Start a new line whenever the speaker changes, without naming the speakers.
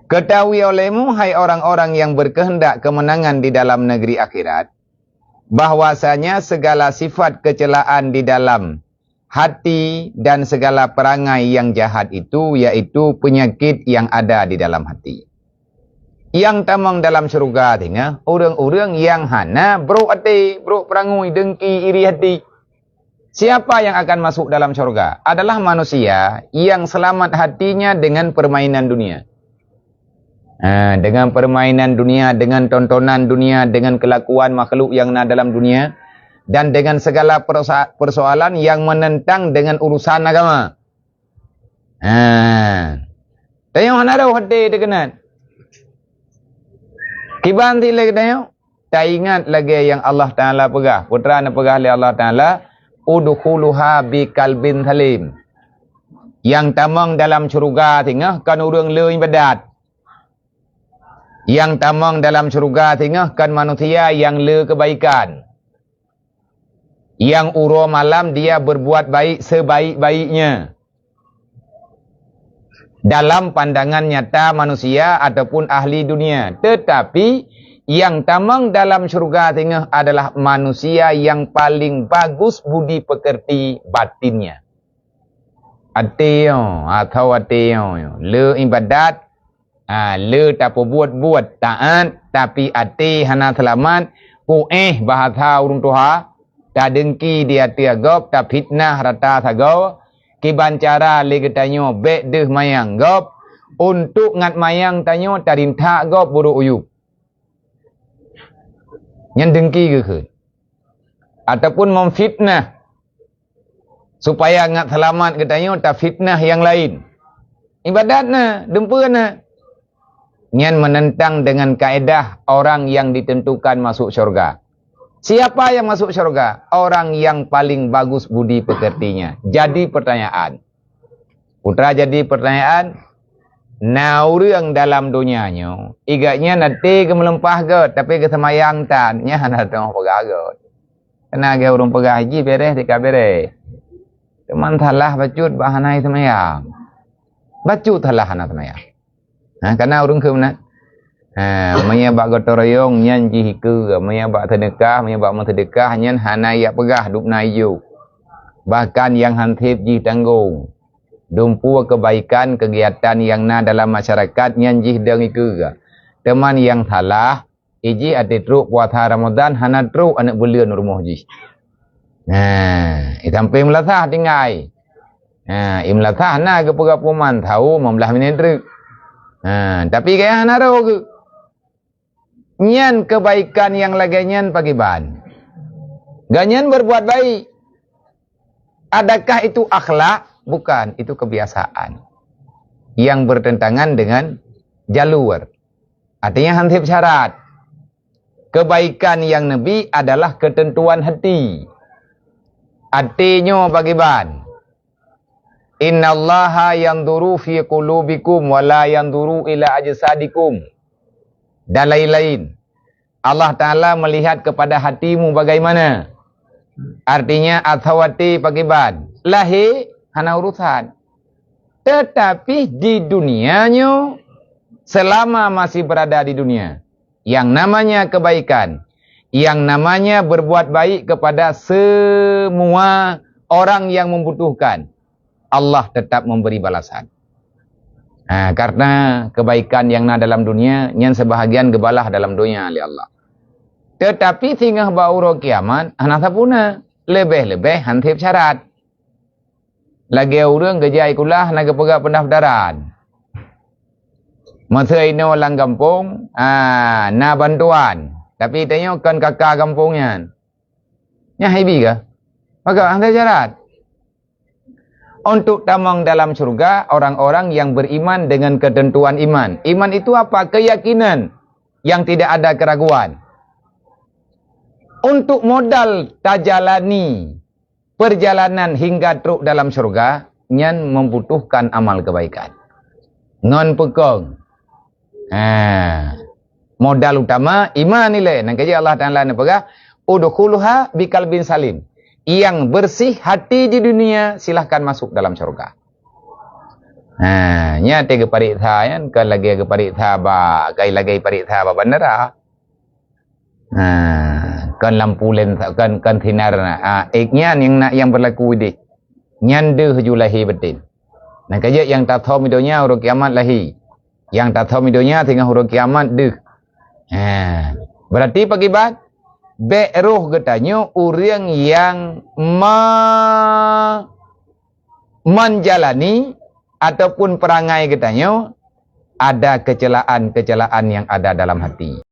Ketahui olehmu, hai orang-orang yang berkehendak kemenangan di dalam negeri akhirat, bahwasanya segala sifat kecelaan di dalam hati dan segala perangai yang jahat itu, yaitu penyakit yang ada di dalam hati. Yang tamang dalam syurga tinggal orang-orang yang hana bro hati, bro perangai, dengki, iri hati. Siapa yang akan masuk dalam syurga? Adalah manusia yang selamat hatinya dengan permainan dunia. Dengan permainan dunia, dengan tontonan dunia, dengan kelakuan makhluk yang ada dalam dunia, dan dengan segala persoalan yang menentang dengan urusan agama. Tengok mana ada hati dekenat. Kibanti lagi tengok. Tak ingat lagi yang Allah Ta'ala pegah. Putra nak pegah oleh Allah Ta'ala. Udkhuluha bi kalbin salim. Yang tamang dalam syurga tengah kan orang le ibadat. Yang tamang dalam syurga tengah kan manusia yang le kebaikan. Yang uro malam dia berbuat baik sebaik-baiknya. Dalam pandangan nyata manusia ataupun ahli dunia. Tetapi yang tamang dalam syurga tengah adalah manusia yang paling bagus budi pekerti batinnya. Ateo atau ateo. Le ibadat. Le tak buat taat, tapi ati hana selamat. Bahasa urung tuha. Tak dengki dia tiagop, tak fitnah rata sagau. Kiban cara lagi tanyo bek deh mayang gop. Untuk ngat mayang tanyo tarinta gop buruk uyuk. Yang dengki ke? Ataupun memfitnah. Supaya ngat selamat ke tanyo tak fitnah yang lain. Ibadatna, dempurna. Yang menentang dengan kaedah orang yang ditentukan masuk syurga. Siapa yang masuk syurga? Orang yang paling bagus budi pekertinya. Jadi pertanyaan. Putra jadi pertanyaan. Naurang dalam dunianya. Igaknya nanti ke melempah ke. Tapi ke semayang tan. Nya nak tengok pegah ke. Kena ke urung pegah haji beres tika beres. Teman thalah bacut bahanai semayang. Bacut thalah anak semayang. Karena urung ke mana? Menyebab gotong royong nyan jihiku, menyebab sedekah, menyebab sedekah nyan hana yak pegah duk nayu. Bahkan yang hantip jih tanggung. Dumpu kebaikan kegiatan yang na dalam masyarakat nyan jih deng iku. Teman yang salah, iji ati truk puasa Ramadan hana truk anak bulan rumah jih. Sampai melasah tinggai. Imlasah na ke pegapuman tahu membelah minit truk. Tapi kaya hana roh ke. Nyan kebaikan yang lagi nyan pagiban. Ganyan berbuat baik. Adakah itu akhlak? Bukan, itu kebiasaan. Yang bertentangan dengan jalur. Artinya hantip syarat. Kebaikan yang Nabi adalah ketentuan hati. Artinya pagiban. Innallaha yanduru fi qulubikum wa la yanduru ila ajsadikum. Dan lain-lain. Allah Ta'ala melihat kepada hatimu bagaimana. Artinya athawati pagiban. Lahir hana urusan. Tetapi di dunianya, selama masih berada di dunia, yang namanya kebaikan, yang namanya berbuat baik kepada semua orang yang membutuhkan, Allah tetap memberi balasan. Karena kebaikan yang na dalam dunia, yang sebahagian gebalah dalam dunia oleh Allah. Tetapi singgah bauro kiamat, anak sapuna, lebih-lebih hantip syarat. Lagi orang gejai kulah, naga pegak pendaftaran. Masa ini orang kampung, na bantuan. Tapi tanya kan kakak kampungnya. Nya hebi ke? Maka hantip syarat. Untuk tamang dalam surga, orang-orang yang beriman dengan ketentuan iman. Iman itu apa? Keyakinan yang tidak ada keraguan. Untuk modal tajalani perjalanan hingga truk dalam surga, nyan membutuhkan amal kebaikan. Non pekong. Modal utama iman nilai. Nang kaji Allah Ta'ala nepegah, udkhuluha biqalbin salim. Yang bersih hati di dunia, silahkan masuk dalam syurga. Nya te ke pariksa yan kan lagi ke pariksa ba kai lagi pariksa ba bandara. Kan lampu len kan sinar na. Eknya yang berlaku di. Nyan de hujulahi betin. Nah kaya yang tak tahu midonya huruf kiamat lahi. Yang tak tahu midonya tinggal huruf kiamat de. Berarti pakibat beruh katanya orang yang menjalani ataupun perangai katanya ada kecelaan-kecelaan yang ada dalam hati.